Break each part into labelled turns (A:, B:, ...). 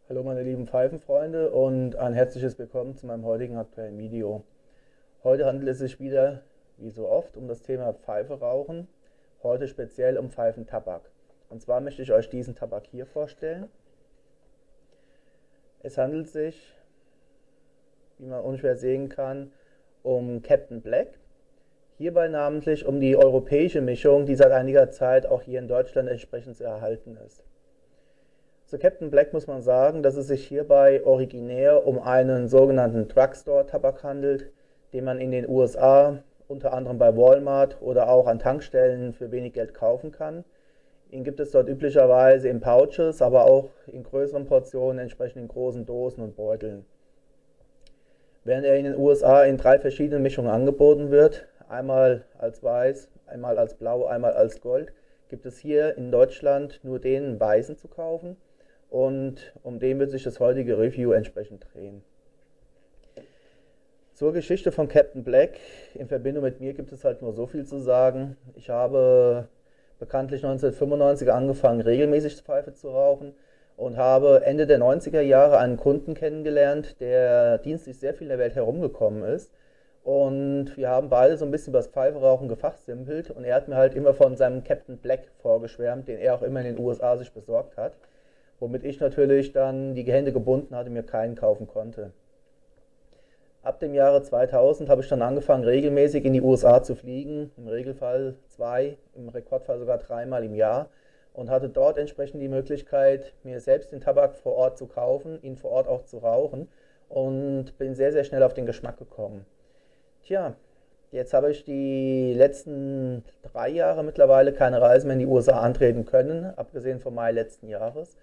A: Hallo meine lieben Pfeifenfreunde und ein herzliches Willkommen zu meinem heutigen aktuellen Video. Heute handelt es sich wieder, wie so oft, um das Thema Pfeife rauchen, heute speziell um Pfeifentabak. Und zwar möchte ich euch diesen Tabak hier vorstellen. Es handelt sich, wie man unschwer sehen kann, um Captain Black. Hierbei namentlich um die europäische Mischung, die seit einiger Zeit auch hier in Deutschland entsprechend zu erhalten ist. Zu Captain Black muss man sagen, dass es sich hierbei originär um einen sogenannten Drugstore-Tabak handelt, den man in den USA unter anderem bei Walmart oder auch an Tankstellen für wenig Geld kaufen kann. Ihn gibt es dort üblicherweise in Pouches, aber auch in größeren Portionen, entsprechend in großen Dosen und Beuteln. Während er in den USA in 3 verschiedenen Mischungen angeboten wird, einmal als Weiß, einmal als Blau, einmal als Gold, gibt es hier in Deutschland nur den Weißen zu kaufen. Und um den wird sich das heutige Review entsprechend drehen. Zur Geschichte von Captain Black in Verbindung mit mir gibt es halt nur so viel zu sagen. Ich habe bekanntlich 1995 angefangen, regelmäßig Pfeife zu rauchen und habe Ende der 90er Jahre einen Kunden kennengelernt, der dienstlich sehr viel in der Welt herumgekommen ist. Und wir haben beide so ein bisschen über das Pfeiferauchen gefachsimpelt und er hat mir halt immer von seinem Captain Black vorgeschwärmt, den er auch immer in den USA sich besorgt hat. Womit ich natürlich dann die Hände gebunden hatte und mir keinen kaufen konnte. Ab dem Jahre 2000 habe ich dann angefangen, regelmäßig in die USA zu fliegen, im Regelfall 2, im Rekordfall sogar 3-mal im Jahr und hatte dort entsprechend die Möglichkeit, mir selbst den Tabak vor Ort zu kaufen, ihn vor Ort auch zu rauchen und bin sehr, sehr schnell auf den Geschmack gekommen. Tja, jetzt habe ich die letzten 3 Jahre mittlerweile keine Reise mehr in die USA antreten können, abgesehen vom Mai letzten Jahres.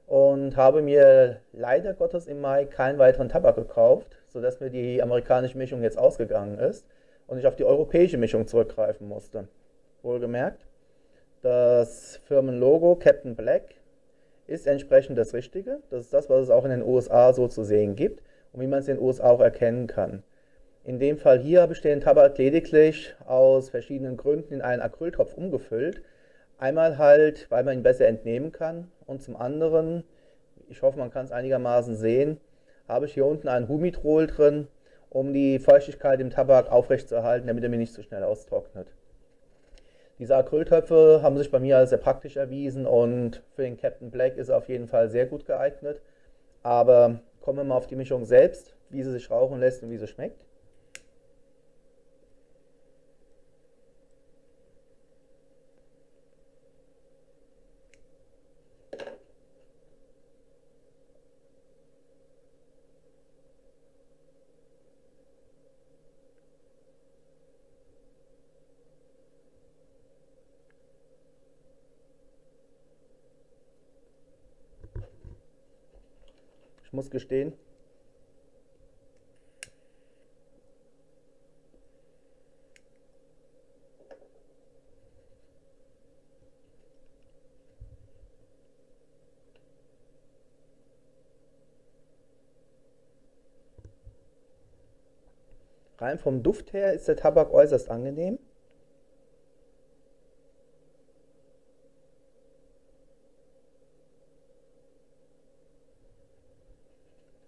A: Und habe mir leider Gottes im Mai keinen weiteren Tabak gekauft, sodass mir die amerikanische Mischung jetzt ausgegangen ist und ich auf die europäische Mischung zurückgreifen musste. Wohlgemerkt, das Firmenlogo Captain Black ist entsprechend das Richtige. Das ist das, was es auch in den USA so zu sehen gibt und wie man es in den USA auch erkennen kann. In dem Fall hier habe ich den Tabak lediglich aus verschiedenen Gründen in einen Acryltopf umgefüllt. Einmal halt, weil man ihn besser entnehmen kann und zum anderen, ich hoffe, man kann es einigermaßen sehen, habe ich hier unten ein Humitrol drin, um die Feuchtigkeit im Tabak aufrechtzuerhalten, damit er mir nicht so schnell austrocknet. Diese Acryltöpfe haben sich bei mir als sehr praktisch erwiesen und für den Captain Black ist er auf jeden Fall sehr gut geeignet. Aber kommen wir mal auf die Mischung selbst, wie sie sich rauchen lässt und wie sie schmeckt. Ich muss gestehen, rein vom Duft her ist der Tabak äußerst angenehm.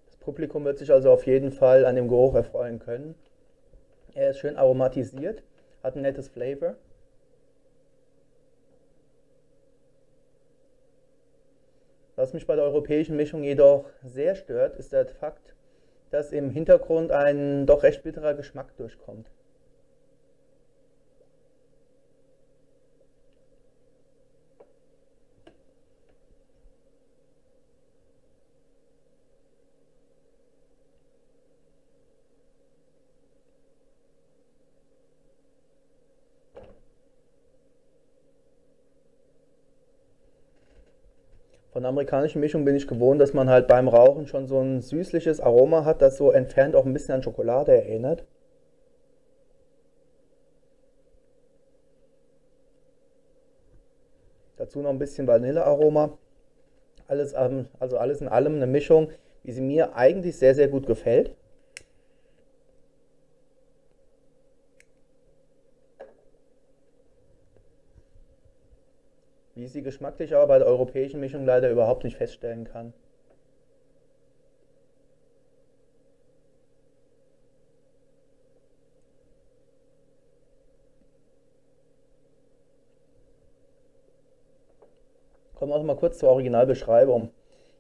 A: Das Publikum wird sich also auf jeden Fall an dem Geruch erfreuen können. Er ist schön aromatisiert, hat ein nettes Flavor. Was mich bei der europäischen Mischung jedoch sehr stört, ist der Fakt, dass im Hintergrund ein doch recht bitterer Geschmack durchkommt. Von der amerikanischen Mischung bin ich gewohnt, dass man halt beim Rauchen schon so ein süßliches Aroma hat, das so entfernt auch ein bisschen an Schokolade erinnert. Dazu noch ein bisschen Vanillearoma. Also alles in allem eine Mischung, wie sie mir eigentlich sehr, sehr gut gefällt. Wie ich sie geschmacklich aber bei der europäischen Mischung leider überhaupt nicht feststellen kann. Kommen wir noch mal kurz zur Originalbeschreibung.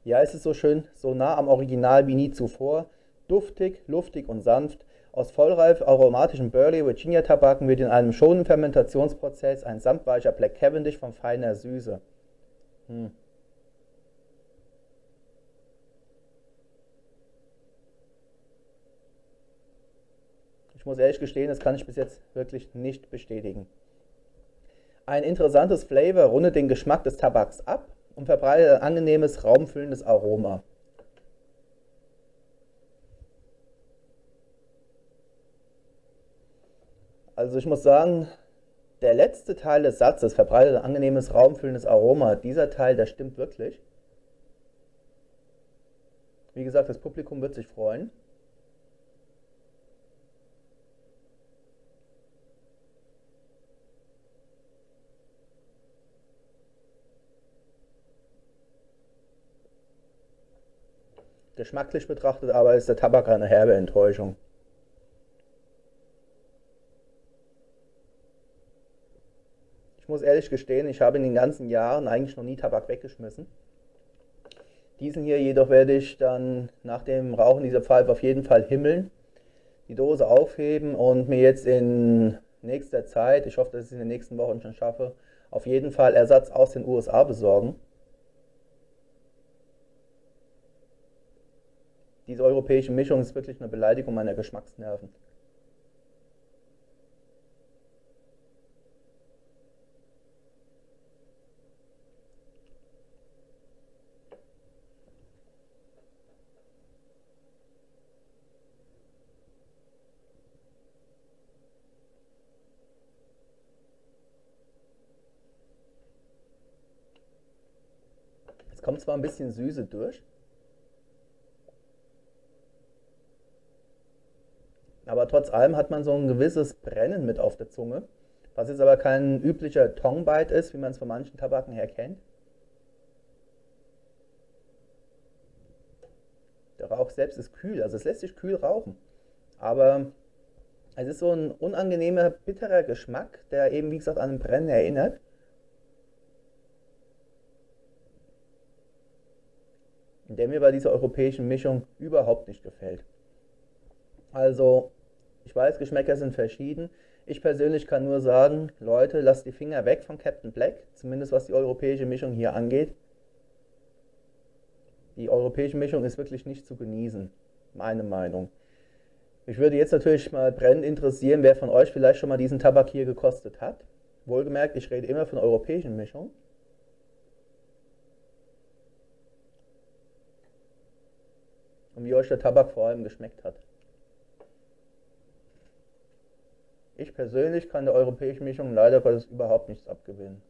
A: Hier heißt es so schön, so nah am Original wie nie zuvor, duftig, luftig und sanft. Aus vollreif aromatischen Burley-Virginia-Tabaken wird in einem schonenden Fermentationsprozess ein samtweicher Black Cavendish von feiner Süße. Ich muss ehrlich gestehen, das kann ich bis jetzt wirklich nicht bestätigen. Ein interessantes Flavor rundet den Geschmack des Tabaks ab und verbreitet ein angenehmes, raumfüllendes Aroma. Also ich muss sagen, der letzte Teil des Satzes verbreitet ein angenehmes, raumfüllendes Aroma. Dieser Teil, der stimmt wirklich. Wie gesagt, das Publikum wird sich freuen. Geschmacklich betrachtet aber ist der Tabak eine herbe Enttäuschung. Ich muss ehrlich gestehen, ich habe in den ganzen Jahren eigentlich noch nie Tabak weggeschmissen. Diesen hier jedoch werde ich dann nach dem Rauchen dieser Pfeife auf jeden Fall himmeln, die Dose aufheben und mir jetzt in nächster Zeit, ich hoffe, dass ich es in den nächsten Wochen schon schaffe, auf jeden Fall Ersatz aus den USA besorgen. Diese europäische Mischung ist wirklich eine Beleidigung meiner Geschmacksnerven. Es kommt zwar ein bisschen Süße durch, aber trotz allem hat man so ein gewisses Brennen mit auf der Zunge, was jetzt aber kein üblicher Tongue-Bite ist, wie man es von manchen Tabaken her kennt. Der Rauch selbst ist kühl, also es lässt sich kühl rauchen, aber es ist so ein unangenehmer, bitterer Geschmack, der eben, wie gesagt, an ein Brennen erinnert. Der mir bei dieser europäischen Mischung überhaupt nicht gefällt. Also, ich weiß, Geschmäcker sind verschieden. Ich persönlich kann nur sagen, Leute, lasst die Finger weg von Captain Black, zumindest was die europäische Mischung hier angeht. Die europäische Mischung ist wirklich nicht zu genießen, meine Meinung. Mich würde jetzt natürlich mal brennend interessieren, wer von euch vielleicht schon mal diesen Tabak hier gekostet hat. Wohlgemerkt, ich rede immer von europäischen Mischungen. Und wie euch der Tabak vor allem geschmeckt hat. Ich persönlich kann der europäischen Mischung leider Gottes überhaupt nichts abgewinnen.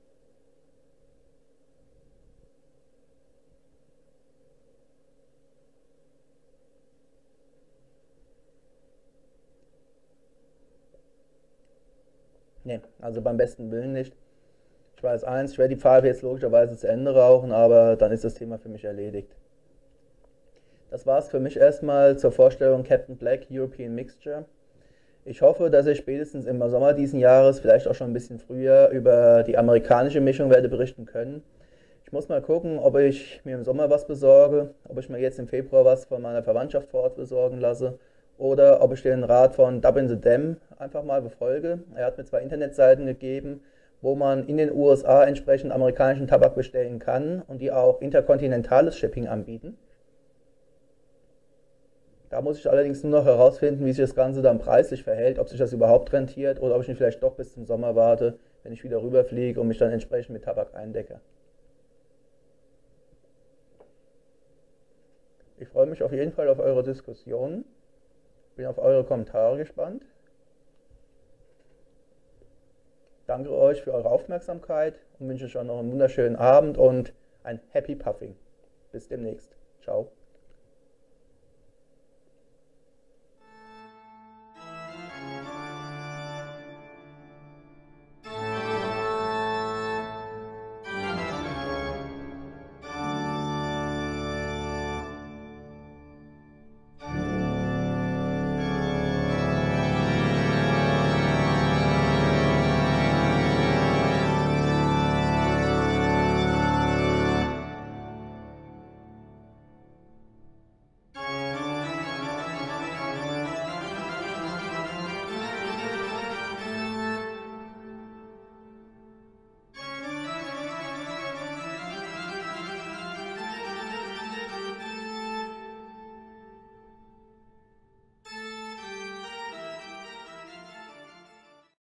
A: Ne, also beim besten Willen nicht. Ich weiß eins, ich werde die Pfeife jetzt logischerweise zu Ende rauchen, aber dann ist das Thema für mich erledigt. Das war es für mich erstmal zur Vorstellung Captain Black European Mixture. Ich hoffe, dass ich spätestens im Sommer diesen Jahres, vielleicht auch schon ein bisschen früher, über die amerikanische Mischung werde berichten können. Ich muss mal gucken, ob ich mir im Sommer was besorge, ob ich mir jetzt im Februar was von meiner Verwandtschaft vor Ort besorgen lasse oder ob ich den Rat von Dub in the Dam einfach mal befolge. Er hat mir 2 Internetseiten gegeben, wo man in den USA entsprechend amerikanischen Tabak bestellen kann und die auch interkontinentales Shipping anbieten. Da muss ich allerdings nur noch herausfinden, wie sich das Ganze dann preislich verhält, ob sich das überhaupt rentiert oder ob ich nicht vielleicht doch bis zum Sommer warte, wenn ich wieder rüberfliege und mich dann entsprechend mit Tabak eindecke. Ich freue mich auf jeden Fall auf eure Diskussionen, bin auf eure Kommentare gespannt. Danke euch für eure Aufmerksamkeit und wünsche euch noch einen wunderschönen Abend und ein Happy Puffing. Bis demnächst. Ciao.